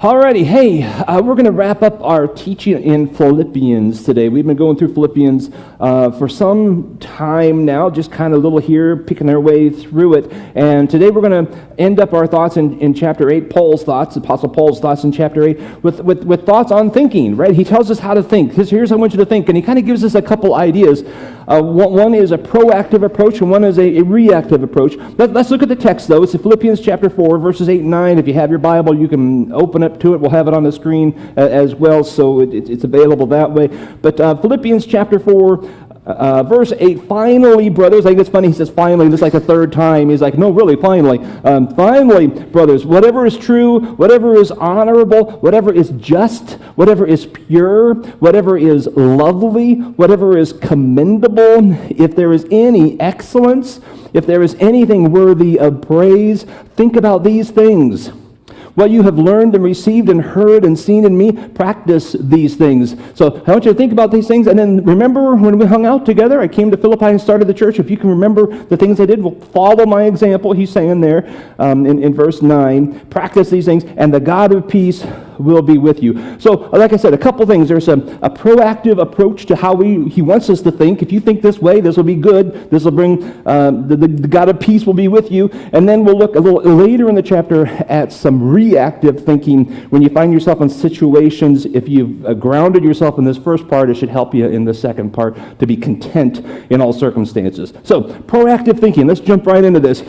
Alrighty, hey, we're going to wrap up our teaching in Philippians today. We've been going through Philippians for some time now, just kind of a little here, picking our way through it. And today we're going to end up our thoughts in chapter 8, Paul's thoughts, Apostle Paul's thoughts in chapter 8, with thoughts on thinking, right? He tells us how to think. Here's how I want you to think. And he kind of gives us a couple ideas. One is a proactive approach, and one is a reactive approach. Let's look at the text, though. It's Philippians chapter 4, verses 8 and 9. If you have your Bible, you can open up to it. We'll have it on the screen as well, so it's available that way. But Philippians chapter 4, verse 8, finally, brothers, I think it's funny, he says finally, this is like a third time. He's like, no, really, finally. Finally, brothers, whatever is true, whatever is honorable, whatever is just, whatever is pure, whatever is lovely, whatever is commendable, if there is any excellence, if there is anything worthy of praise, think about these things. What you have learned and received and heard and seen in me, practice these things. So I want you to think about these things, and then remember when we hung out together, I came to Philippi and started the church. If you can remember the things I did, well, follow my example, he's saying there in verse 9. Practice these things, and the God of peace will be with you. So, like I said, a couple things. There's a proactive approach to how he wants us to think. If you think this way, this will be good. This will bring, the God of peace will be with you. And then we'll look a little later in the chapter at some reactive thinking. When you find yourself in situations, if you've grounded yourself in this first part, it should help you in the second part to be content in all circumstances. So, proactive thinking. Let's jump right into this.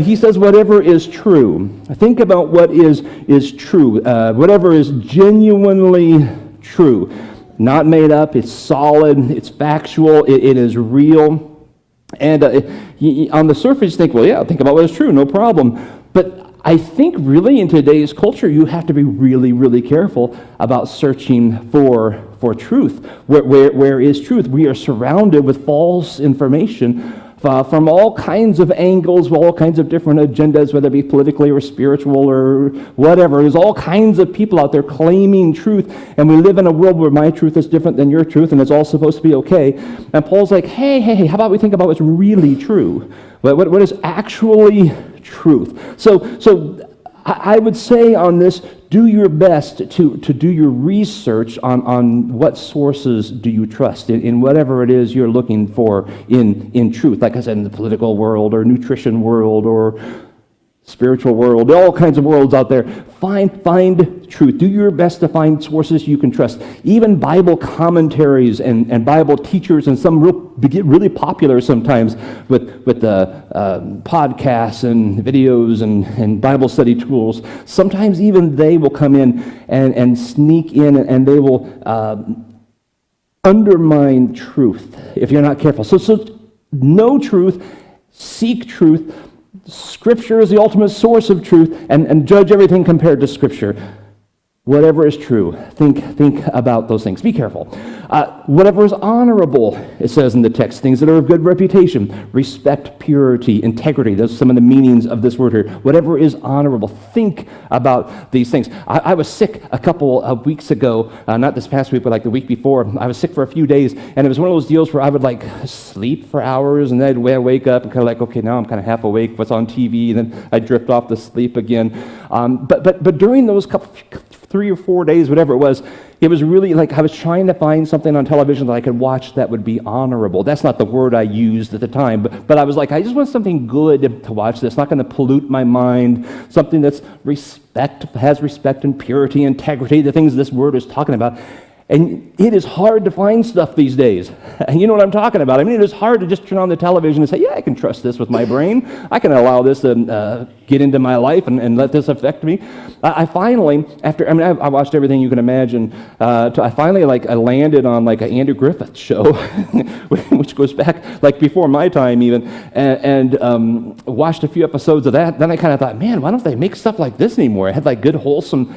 He says, whatever is true. Think about what is true. Whatever is genuinely true. Not made up, it's solid, it's factual, it is real. And on the surface, you think, well, yeah, think about what is true, no problem. But I think really in today's culture, you have to be really, really careful about searching for truth. Where is truth? We are surrounded with false information from all kinds of angles, all kinds of different agendas, whether it be politically or spiritual or whatever. There's all kinds of people out there claiming truth, and we live in a world where my truth is different than your truth, and it's all supposed to be okay. And Paul's like, hey, how about we think about what's really true? What is actually truth? So I would say on this, do your best to do your research on what sources do you trust in whatever it is you're looking for in truth. Like I said, in the political world or nutrition world or spiritual world, all kinds of worlds out there. Find truth. Do your best to find sources you can trust. Even Bible commentaries and Bible teachers, and some get really popular sometimes with the podcasts and videos and Bible study tools. Sometimes even they will come in and sneak in, and they will undermine truth if you're not careful. So know truth, seek truth. Scripture is the ultimate source of truth, and judge everything compared to Scripture. Whatever is true, think about those things. Be careful. Whatever is honorable, it says in the text, things that are of good reputation, respect, purity, integrity. Those are some of the meanings of this word here. Whatever is honorable, think about these things. I was sick a couple of weeks ago, not this past week, but like the week before. I was sick for a few days, and it was one of those deals where I would like sleep for hours, and then I'd wake up and kind of like, okay, now I'm kind of half awake. What's on TV? And then I'd drift off to sleep again. But during those 3 or 4 days, whatever it was really like I was trying to find something on television that I could watch that would be honorable. That's not the word I used at the time, but I was like, I just want something good to watch that's not going to pollute my mind, something that's has respect and purity, integrity, the things this word is talking about. And it is hard to find stuff these days. You know what I'm talking about. I mean, it is hard to just turn on the television and say, yeah, I can trust this with my brain. I can allow this to get into my life and let this affect me. I finally, I watched everything you can imagine. I finally I landed on like an Andrew Griffith show, which goes back like before my time even, and watched a few episodes of that. Then I kind of thought, man, why don't they make stuff like this anymore? It had like good, wholesome.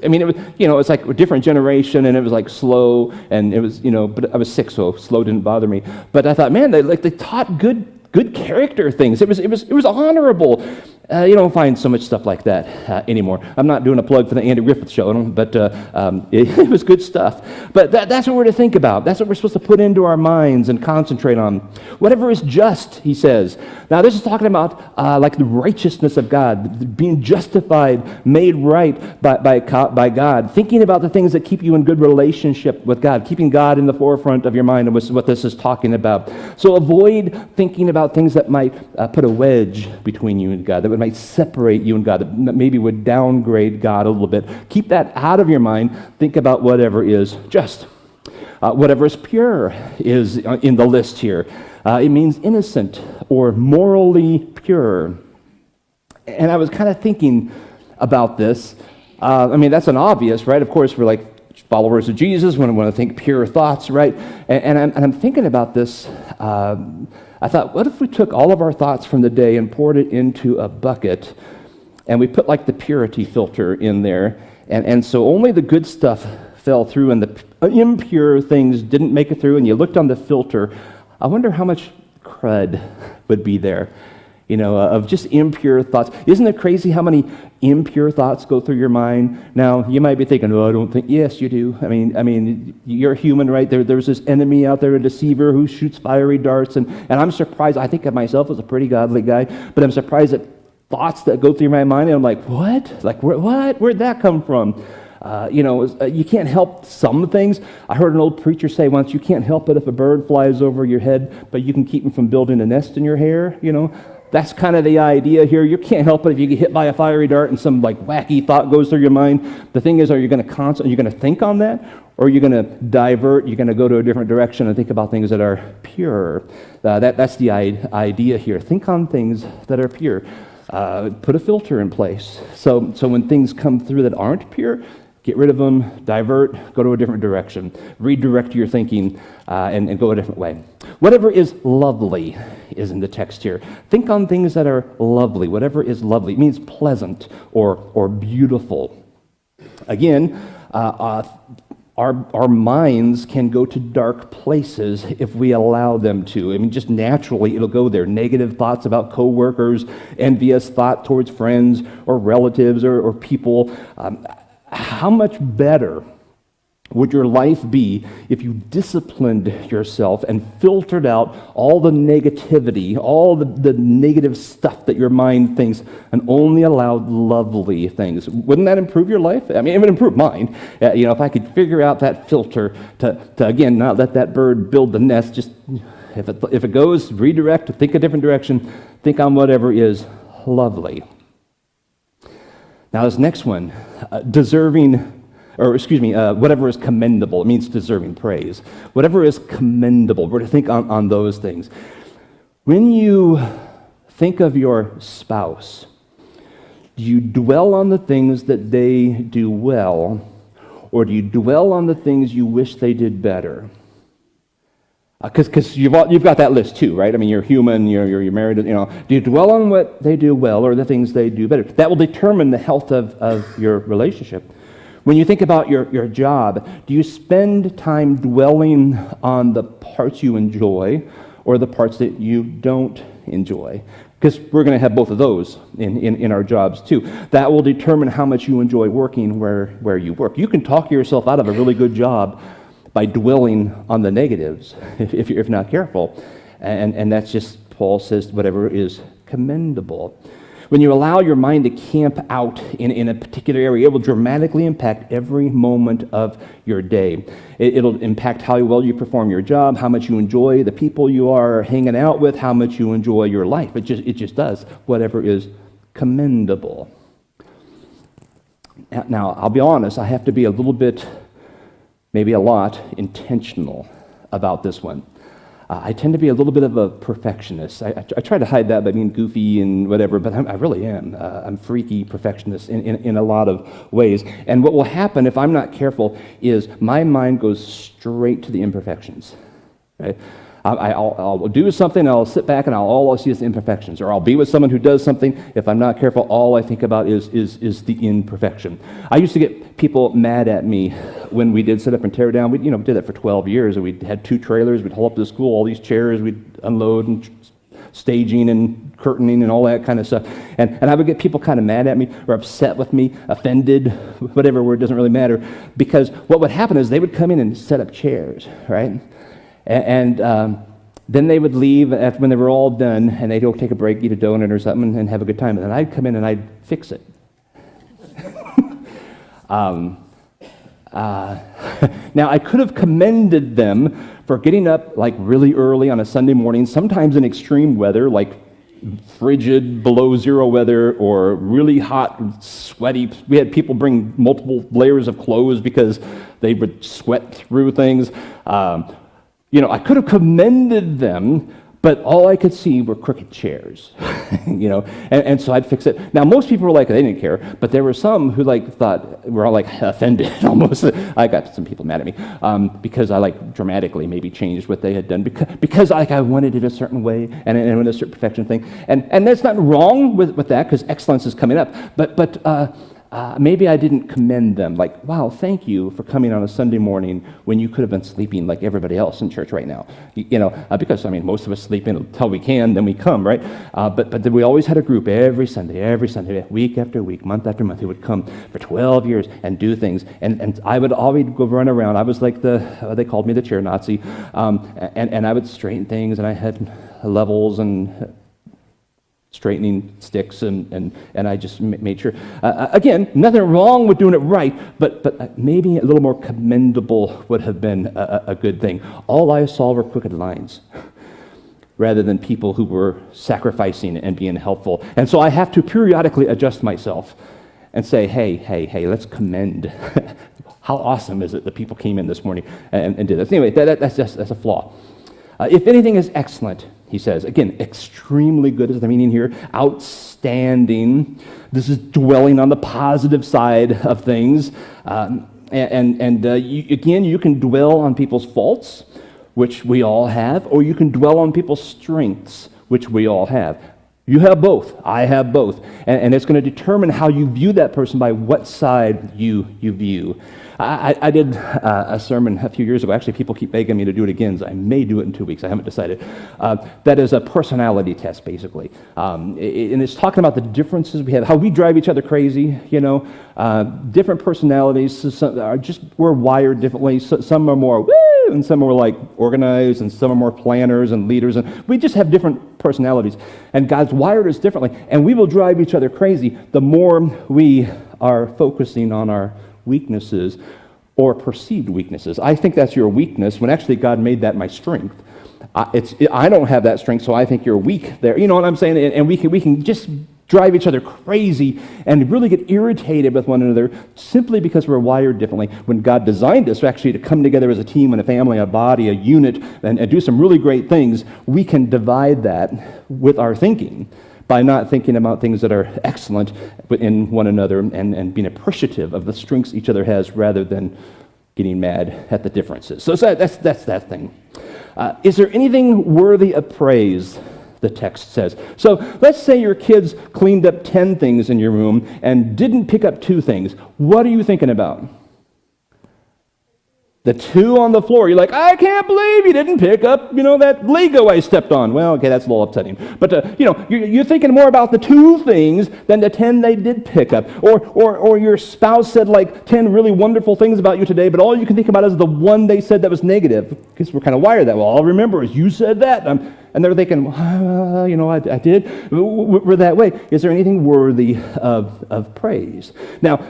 I mean, it was, it's like a different generation, and it was like slow, and it was, but I was sick, so slow didn't bother me. But I thought, man, they taught good good character things. It was honorable. You don't find so much stuff like that anymore. I'm not doing a plug for the Andy Griffith Show, but it was good stuff. But that's what we're to think about. That's what we're supposed to put into our minds and concentrate on. Whatever is just, he says. Now, this is talking about like the righteousness of God, being justified, made right by God, thinking about the things that keep you in good relationship with God, keeping God in the forefront of your mind, and what this is talking about. So avoid thinking about things that might put a wedge between you and God, that might separate you and God, that maybe would downgrade God a little bit. Keep that out of your mind. Think about whatever is just. Whatever is pure is in the list here. It means innocent or morally pure. And I was kind of thinking about this. That's an obvious, right? Of course, we're like followers of Jesus. We want to think pure thoughts, right? And I'm thinking about this. I thought, what if we took all of our thoughts from the day and poured it into a bucket, and we put like the purity filter in there, and so only the good stuff fell through and the impure things didn't make it through, and you looked on the filter. I wonder how much crud would be there, of just impure thoughts. Isn't it crazy how many impure thoughts go through your mind? Now, you might be thinking, I don't think, yes, you do. I mean, you're human, right? There's this enemy out there, a deceiver who shoots fiery darts, and I'm surprised. I think of myself as a pretty godly guy, but I'm surprised at thoughts that go through my mind, and I'm like, what? Like, what? Where'd that come from? You can't help some things. I heard an old preacher say once, you can't help it if a bird flies over your head, but you can keep him from building a nest in your hair, That's kind of the idea here. You can't help it if you get hit by a fiery dart and some like wacky thought goes through your mind. The thing is, are you going to think on that, or are you going to divert? You're going to go to a different direction and think about things that are pure. That's the idea here. Think on things that are pure. Put a filter in place. So when things come through that aren't pure, get rid of them, divert, go to a different direction, redirect your thinking, and go a different way. Whatever is lovely is in the text here. Think on things that are lovely. Whatever is lovely. It means pleasant or beautiful. Again, our minds can go to dark places if we allow them to. Just naturally it'll go there. Negative thoughts about coworkers, envious thought towards friends or relatives or people. How much better would your life be if you disciplined yourself and filtered out all the negativity, all the negative stuff that your mind thinks, and only allowed lovely things? Wouldn't that improve your life? It would improve mine. If I could figure out that filter to again, not let that bird build the nest, just if it goes, redirect, think a different direction, think on whatever is lovely. Now this next one, whatever is commendable. It means deserving praise. Whatever is commendable, we're to think on those things. When you think of your spouse, do you dwell on the things that they do well, or do you dwell on the things you wish they did better? Because you've got that list too, right? You're human, you're married, Do you dwell on what they do well or the things they do better? That will determine the health of your relationship. When you think about your job, do you spend time dwelling on the parts you enjoy or the parts that you don't enjoy? Because we're going to have both of those in our jobs too. That will determine how much you enjoy working where you work. You can talk yourself out of a really good job by dwelling on the negatives, if you're not careful. And that's just, Paul says, whatever is commendable. When you allow your mind to camp out in a particular area, it will dramatically impact every moment of your day. It'll impact how well you perform your job, how much you enjoy the people you are hanging out with, how much you enjoy your life. It just does, whatever is commendable. Now, I'll be honest, I have to be a little bit, maybe a lot, intentional about this one. I tend to be a little bit of a perfectionist. I try to hide that by being goofy and whatever, but I really am. I'm freaky perfectionist in a lot of ways. And what will happen if I'm not careful is my mind goes straight to the imperfections. Right? I'll do something, and I'll sit back, and all I see is the imperfections. Or I'll be with someone who does something. If I'm not careful, all I think about is the imperfection. I used to get people mad at me when we did set up and tear down. We did that for 12 years. And we had 2 trailers. We'd haul up to the school, all these chairs. We'd unload and staging and curtaining and all that kind of stuff. And I would get people kind of mad at me or upset with me, offended, whatever word, doesn't really matter, because what would happen is they would come in and set up chairs, right? And then they would leave after when they were all done, and they'd go take a break, eat a donut or something, and have a good time. And then I'd come in and I'd fix it. Now, I could have commended them for getting up like really early on a Sunday morning, sometimes in extreme weather, like frigid below zero weather or really hot, sweaty. We had people bring multiple layers of clothes because they would sweat through things. I could have commended them, but all I could see were crooked chairs, and so I'd fix it. Now, most people were like, they didn't care, but there were some who were all offended almost. I got some people mad at me because I dramatically maybe changed what they had done because I wanted it a certain way and a certain perfection thing. And there's nothing wrong with that because excellence is coming up, but maybe I didn't commend them. Wow, thank you for coming on a Sunday morning when you could have been sleeping like everybody else in church right now. Because most of us sleep in until we can, then we come, right? But we always had a group every Sunday, week after week, month after month, who would come for 12 years and do things. And I would always go run around. I was like they called me the chair Nazi. And I would straighten things, and I had levels and straightening sticks, and I just made sure. Again, nothing wrong with doing it right, but maybe a little more commendable would have been a good thing. All I saw were crooked lines, rather than people who were sacrificing and being helpful. And so I have to periodically adjust myself and say, hey, let's commend. How awesome is it that people came in this morning and did this? Anyway, that's a flaw. If anything is excellent, he says, again, extremely good is the meaning here, outstanding. This is dwelling on the positive side of things. You can dwell on people's faults, which we all have, or you can dwell on people's strengths, which we all have. You have both. I have both. And it's going to determine how you view that person by what side you view. I did a sermon a few years ago. Actually, people keep begging me to do it again, so I may do it in 2 weeks. I haven't decided. That is a personality test, basically. And it's talking about the differences we have, how we drive each other crazy, different personalities. We're wired differently. Some are more woo, and some are organized, and some are more planners and leaders. And we just have different personalities. And God's wired us differently. And we will drive each other crazy the more we are focusing on our weaknesses or perceived weaknesses. I think that's your weakness when actually God made that my strength. I don't have that strength, so I think you're weak there. You know what I'm saying? And we can just drive each other crazy and really get irritated with one another simply because we're wired differently. When God designed us actually to come together as a team and a family, a body, a unit, and do some really great things, we can divide that with our thinking by not thinking about things that are excellent in one another and being appreciative of the strengths each other has rather than getting mad at the differences. So that's that thing. Is there anything worthy of praise, the text says? So let's say your kids cleaned up 10 things in your room and didn't pick up 2 things. What are you thinking about? The 2 on the floor. You're like, I can't believe you didn't pick up, that Lego I stepped on. Well, okay, that's a little upsetting. But, you're thinking more about the 2 things than the 10 they did pick up. Or your spouse said 10 really wonderful ththings about you today, but all you can think about is the one they said that was negative. Because we're kind of wired that way. All I remember is you said that. And they're thinking, I did. We're that way. Is there anything worthy of praise? Now,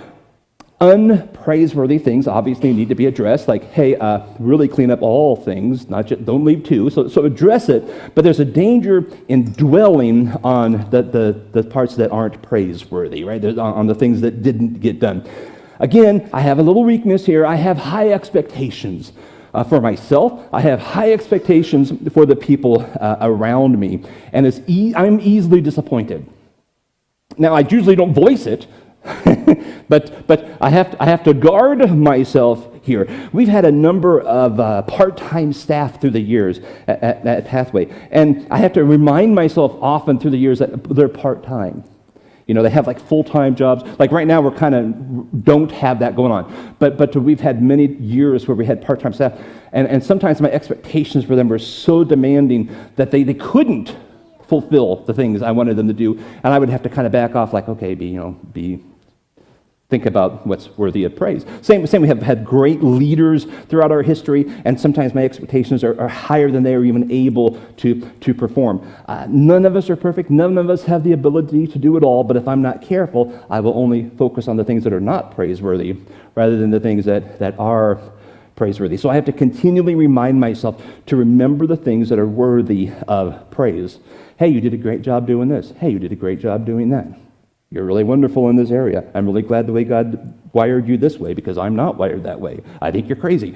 unpraiseworthy things obviously need to be addressed, really clean up all things, not just, don't leave 2, so address it, but there's a danger in dwelling on the parts that aren't praiseworthy, right? On the things that didn't get done. Again, I have a little weakness here. I have high expectations for myself. I have high expectations for the people around me, and I'm easily disappointed. Now, I usually don't voice it, but I have to guard myself here. We've had a number of part-time staff through the years at Pathway, and I have to remind myself often through the years that they're part-time. They have full-time jobs. Right now, we're kind of don't have that going on. But we've had many years where we had part-time staff, and sometimes my expectations for them were so demanding that they couldn't fulfill the things I wanted them to do, and I would have to kind of back off, like, okay, think about what's worthy of praise. Same, we have had great leaders throughout our history, and sometimes my expectations are higher than they are even able to perform. None of us are perfect. None of us have the ability to do it all, but if I'm not careful, I will only focus on the things that are not praiseworthy rather than the things that are praiseworthy. So I have to continually remind myself to remember the things that are worthy of praise. Hey, you did a great job doing this. Hey, you did a great job doing that. You're really wonderful in this area. I'm really glad the way God wired you this way, because I'm not wired that way. I think you're crazy,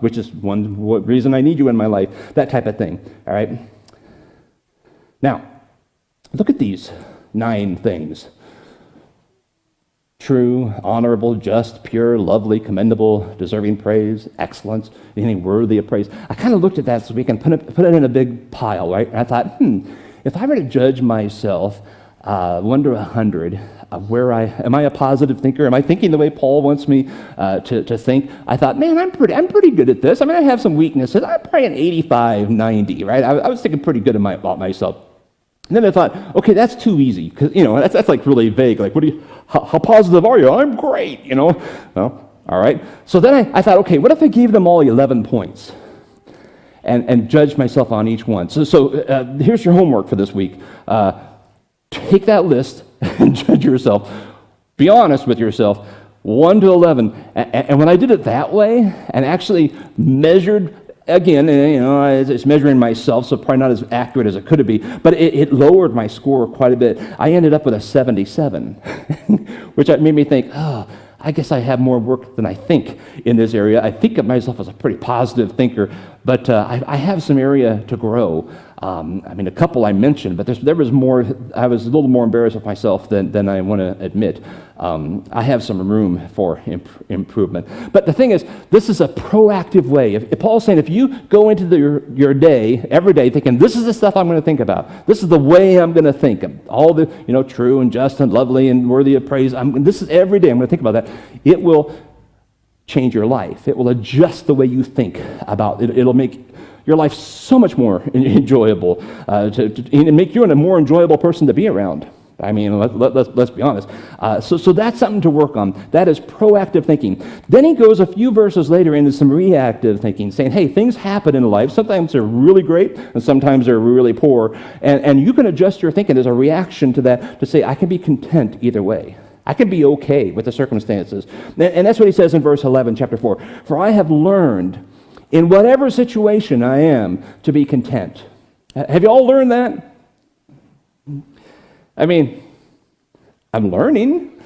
which is one reason I need you in my life, that type of thing, all right? Now, look at these 9 things. True, honorable, just, pure, lovely, commendable, deserving praise, excellence, anything worthy of praise. I kind of looked at that this week and put it in a big pile, right? And I thought, if I were to judge myself 1 to 100, am I a positive thinker? Am I thinking the way Paul wants me to think? I thought, man, I'm pretty good at this. I mean, I have some weaknesses. I'm probably an 85, 90, right? I was thinking pretty good about myself. And then I thought, okay, that's too easy, because that's like really vague. Like, how positive are you? I'm great, Well, all right. So then I thought, okay, what if I gave them all 11 points and judged myself on each one? So here's your homework for this week. Take that list and judge yourself. Be honest with yourself, 1 to 11. And when I did it that way and actually measured, again, it's measuring myself, so probably not as accurate as it could be, but it lowered my score quite a bit. I ended up with a 77, which made me think, I guess I have more work than I think in this area. I think of myself as a pretty positive thinker, but I have some area to grow. A couple I mentioned, but there was more. I was a little more embarrassed with myself than I want to admit. I have some room for improvement. But the thing is, this is a proactive way. If Paul's saying, if you go into your day, every day, thinking, this is the stuff I'm going to think about. This is the way I'm going to think. All the, true and just and lovely and worthy of praise. This is every day I'm going to think about that. It will change your life. It will adjust the way you think about it. It'll make your life so much more enjoyable, and make you a more enjoyable person to be around. I mean, let's be honest. So that's something to work on. That is proactive thinking. Then he goes a few verses later into some reactive thinking, saying, hey, things happen in life. Sometimes they're really great, and sometimes they're really poor. And you can adjust your thinking as a reaction to that to say, I can be content either way. I can be okay with the circumstances. And that's what he says in verse 11, chapter 4. For I have learned in whatever situation I am to be content. Have you all learned that? I mean, I'm learning,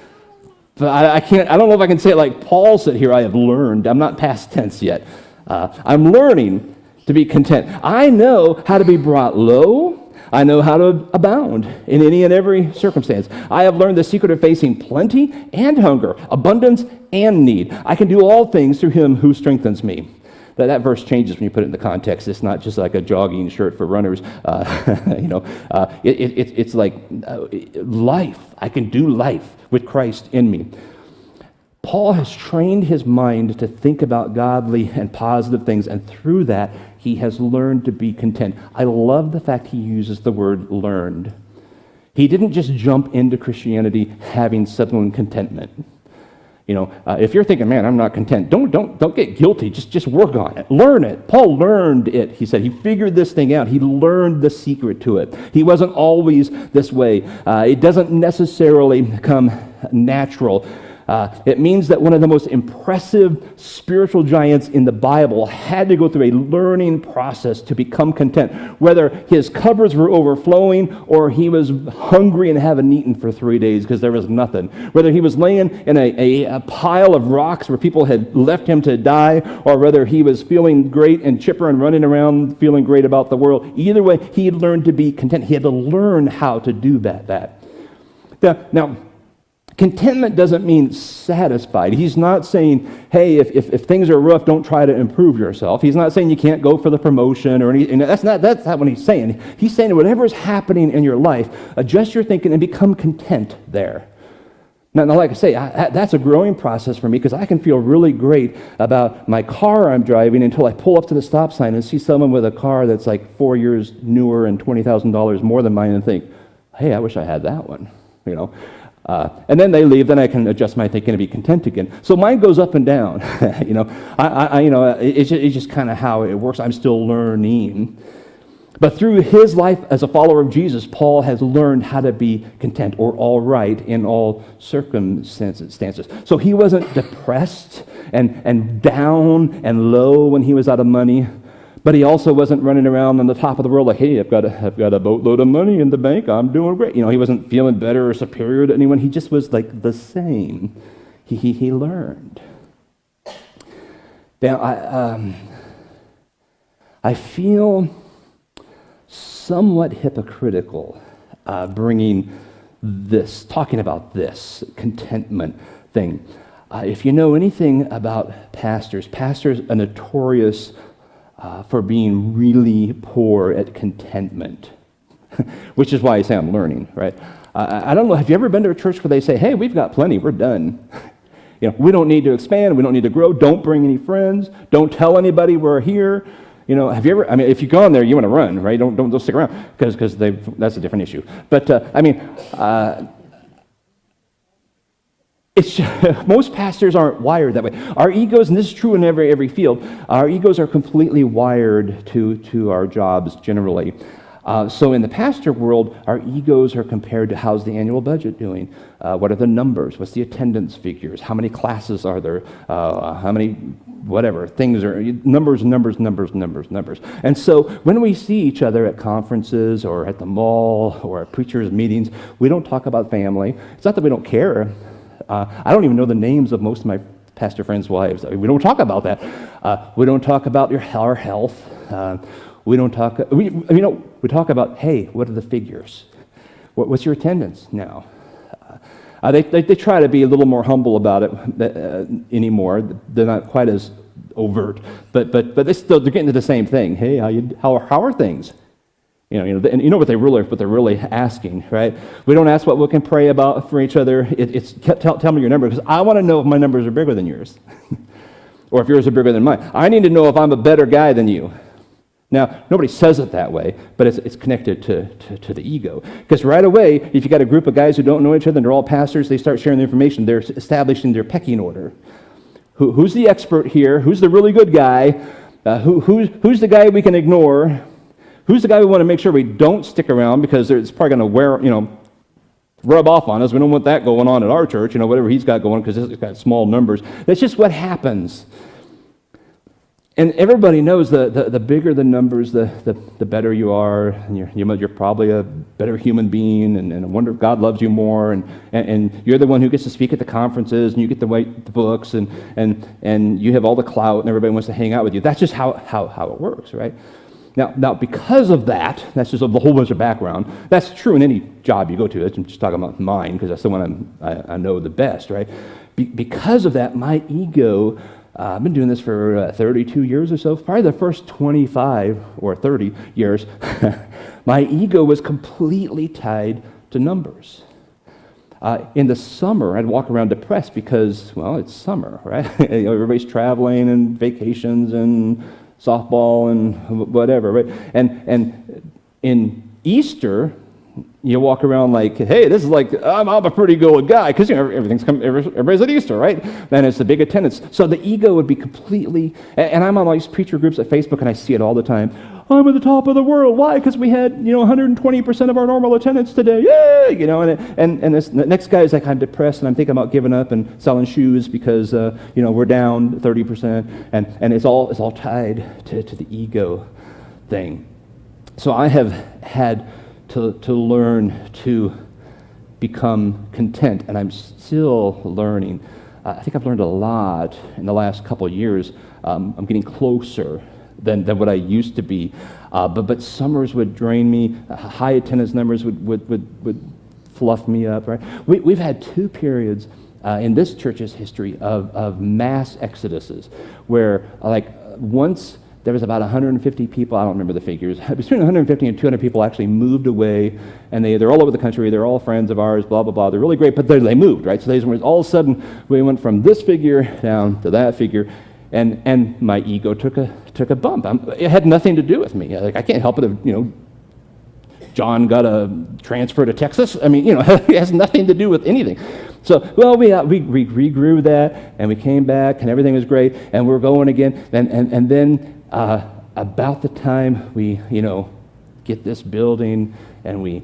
but I don't know if I can say it like Paul said here, I have learned. I'm not past tense yet. I'm learning to be content. I know how to be brought low. I know how to abound in any and every circumstance. I have learned the secret of facing plenty and hunger, abundance and need. I can do all things through him who strengthens me. That verse changes when you put it in the context. It's not just like a jogging shirt for runners. It's like life. I can do life with Christ in me. Paul has trained his mind to think about godly and positive things, and through that, he has learned to be content. I love the fact he uses the word learned. He didn't just jump into Christianity having settled contentment. If you're thinking, man, I'm not content, don't get guilty. Just work on it. Learn it. Paul learned it, he said. He figured this thing out. He learned the secret to it. He wasn't always this way. It doesn't necessarily come natural. It means that one of the most impressive spiritual giants in the Bible had to go through a learning process to become content, whether his cupboards were overflowing or he was hungry and haven't eaten for 3 days because there was nothing, whether he was laying in a pile of rocks where people had left him to die, or whether he was feeling great and chipper and running around feeling great about the world. Either way, he had learned to be content. He had to learn how to do that. Now, contentment doesn't mean satisfied. He's not saying, hey, if things are rough, don't try to improve yourself. He's not saying you can't go for the promotion or anything. That's not what he's saying. He's saying whatever is happening in your life, adjust your thinking and become content there. Now, like I say, that's a growing process for me because I can feel really great about my car I'm driving until I pull up to the stop sign and see someone with a car that's like 4 years newer and $20,000 more than mine and think, hey, I wish I had that one, you know. And then they leave, then I can adjust my thinking and be content again. So mine goes up and down, you know. It's just kind of how it works. I'm still learning. But through his life as a follower of Jesus, Paul has learned how to be content or all right in all circumstances. So he wasn't depressed and down and low when he was out of money, but he also wasn't running around on the top of the world like, hey, I've got a boatload of money in the bank, I'm doing great. You know, he wasn't feeling better or superior to anyone. He just was like the same. He learned. Now, I feel somewhat hypocritical talking about this contentment thing. If you know anything about pastors are notorious for being really poor at contentment, which is why I say I'm learning, right? I don't know, have you ever been to a church where they say, hey, we've got plenty, we're done. You know, we don't need to expand, we don't need to grow, don't bring any friends, don't tell anybody we're here. You know, have you ever, if you go in there, you want to run, right? Don't stick around, because that's a different issue. But, it's just, most pastors aren't wired that way. Our egos, and this is true in every field, our egos are completely wired to our jobs generally. So in the pastor world, our egos are compared to how's the annual budget doing? What are the numbers? What's the attendance figures? How many classes are there? How many whatever things are numbers. And so when we see each other at conferences or at the mall or at preachers' meetings, we don't talk about family. It's not that we don't care. I don't even know the names of most of my pastor friends' wives. We don't talk about that. We don't talk about our health. We don't talk. We talk about, hey, what are the figures? What's your attendance now? They try to be a little more humble about it anymore. They're not quite as overt, but they're getting to the same thing. Hey, how are things? And you know what they're really asking, right? We don't ask what we can pray about for each other. It's tell me your number, because I want to know if my numbers are bigger than yours, or if yours are bigger than mine. I need to know if I'm a better guy than you. Now, nobody says it that way, but it's connected to the ego. Because right away, if you got a group of guys who don't know each other and they're all pastors, they start sharing the information. They're establishing their pecking order. Who's the expert here? Who's the really good guy? Who's the guy we can ignore? Who's the guy we want to make sure we don't stick around because it's probably going to rub off on us? We don't want that going on at our church, whatever he's got going, because he's got small numbers. That's just what happens. And everybody knows the bigger the numbers, the better you are, and you're probably a better human being, and I wonder if God loves you more, and you're the one who gets to speak at the conferences, and you get to write the books, and you have all the clout, and everybody wants to hang out with you. That's just how it works, right? Now, because of that, that's just a whole bunch of background. That's true in any job you go to. I'm just talking about mine, because that's the one I know the best, right? Because of that, my ego, I've been doing this for 32 years or so, probably the first 25 or 30 years, my ego was completely tied to numbers. In the summer, I'd walk around depressed because, well, it's summer, right? Everybody's traveling and vacations and softball and whatever, right? And in Easter, you walk around like, hey, this is like, I'm a pretty good guy, because everybody's at Easter, right? And it's the big attendance. So the ego would be completely, and I'm on all these preacher groups at Facebook, and I see it all the time. I'm at the top of the world. Why? Because we had 120% of our normal attendance today. Yay! And this the next guy is like, I'm depressed and I'm thinking about giving up and selling shoes because we're down 30%, and it's all tied to the ego thing. So I have had to learn to become content, and I'm still learning. I think I've learned a lot in the last couple of years. I'm getting closer than what I used to be. But summers would drain me. High attendance numbers would fluff me up. Right? We've had 2 periods in this church's history of mass exoduses, where like once there was about 150 people, I don't remember the figures, between 150 and 200 people actually moved away, and they're all over the country, they're all friends of ours, blah, blah, blah. They're really great, but they moved, right? So all of a sudden, we went from this figure down to that figure, and my ego took a bump. It had nothing to do with me. Like, I can't help it if, John got a transfer to Texas. I mean, it has nothing to do with anything. So, well, we regrew that, and we came back, and everything was great, and we're going again. And then about the time we, get this building, and we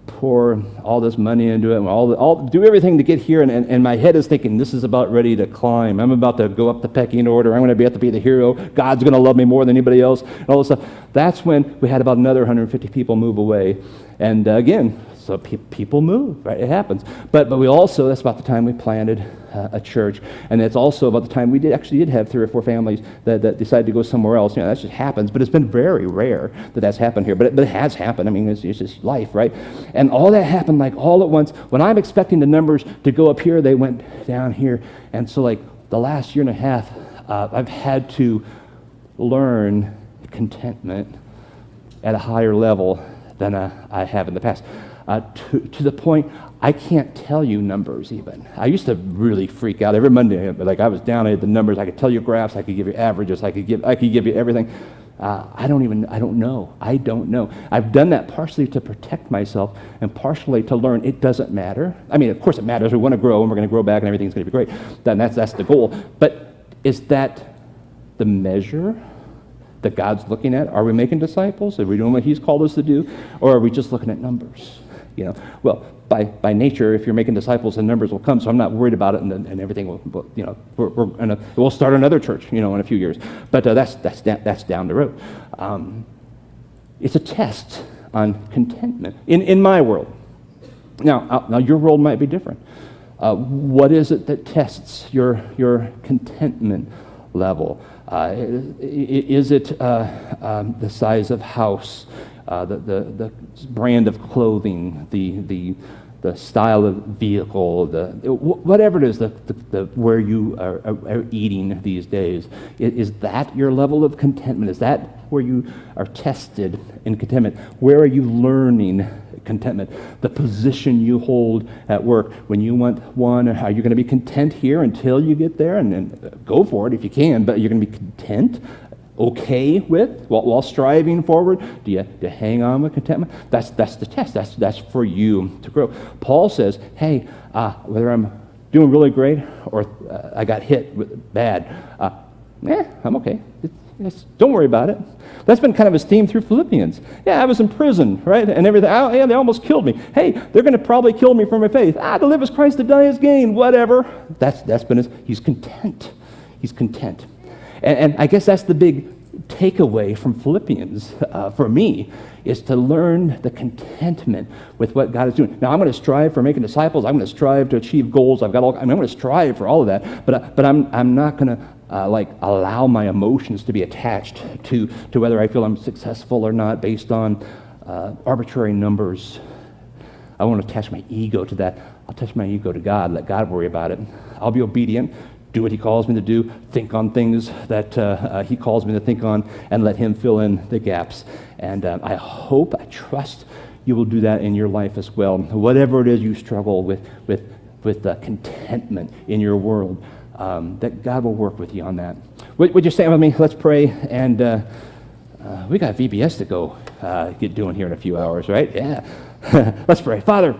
pour all this money into it, and all do everything to get here, and my head is thinking, this is about ready to climb. I'm about to go up the pecking order. I'm going to have to be the hero. God's going to love me more than anybody else, and all this stuff. That's when we had about another 150 people move away. And again, so people move, right? It happens. But we also, that's about the time we planted a church, and that's also about the time we did have 3 or 4 families that decided to go somewhere else. That just happens, but it's been very rare that that's happened here. But it has happened. I mean, it's just life, right? And all that happened like all at once. When I'm expecting the numbers to go up here, they went down here. And so like the last year and a half, I've had to learn contentment at a higher level than I have in the past. To the point I can't tell you numbers even. I used to really freak out every Monday. Like I was down at the numbers. I could tell you graphs. I could give you averages. I could give you everything. I don't know. I've done that partially to protect myself and partially to learn it doesn't matter. I mean, of course it matters. We want to grow and we're going to grow back and everything's going to be great. Then that's the goal. But is that the measure that God's looking at? Are we making disciples? Are we doing what He's called us to do? Or are we just looking at numbers? Well, by nature, if you're making disciples, the numbers will come. So I'm not worried about it, and everything will. We'll start another church, in a few years. But that's down the road. It's a test on contentment in my world. Now your world might be different. What is it that tests your contentment level? Is it the size of house? The brand of clothing, the style of vehicle, whatever it is, the where you are eating these days. Is that your level of contentment? Is that where you are tested in contentment? Where are you learning contentment? The position you hold at work. When you want one, are you going to be content here until you get there? And go for it if you can, but you're going to be content? Okay with while striving forward? Do you hang on with contentment? That's the test. That's for you to grow. Paul says, hey, whether I'm doing really great or I got hit bad, I'm okay. Don't worry about it. That's been kind of his theme through Philippians. Yeah, I was in prison, right? And everything. They almost killed me. Hey, they're going to probably kill me for my faith. To live as Christ, to die as gain, whatever. That's been he's content. He's content. And I guess that's the big takeaway from Philippians for me, is to learn the contentment with what God is doing. Now, I'm going to strive for making disciples. I'm going to strive to achieve goals. I'm going to strive for all of that. But I'm not going to allow my emotions to be attached to whether I feel I'm successful or not based on arbitrary numbers. I won't attach my ego to that. I'll attach my ego to God. Let God worry about it. I'll be obedient. Do what He calls me to do, think on things that He calls me to think on, and let Him fill in the gaps. And I trust you will do that in your life as well. Whatever it is you struggle with contentment in your world, that God will work with you on that. Would you stand with me? Let's pray. And we got VBS to go get doing here in a few hours, right? Yeah. Let's pray. Father,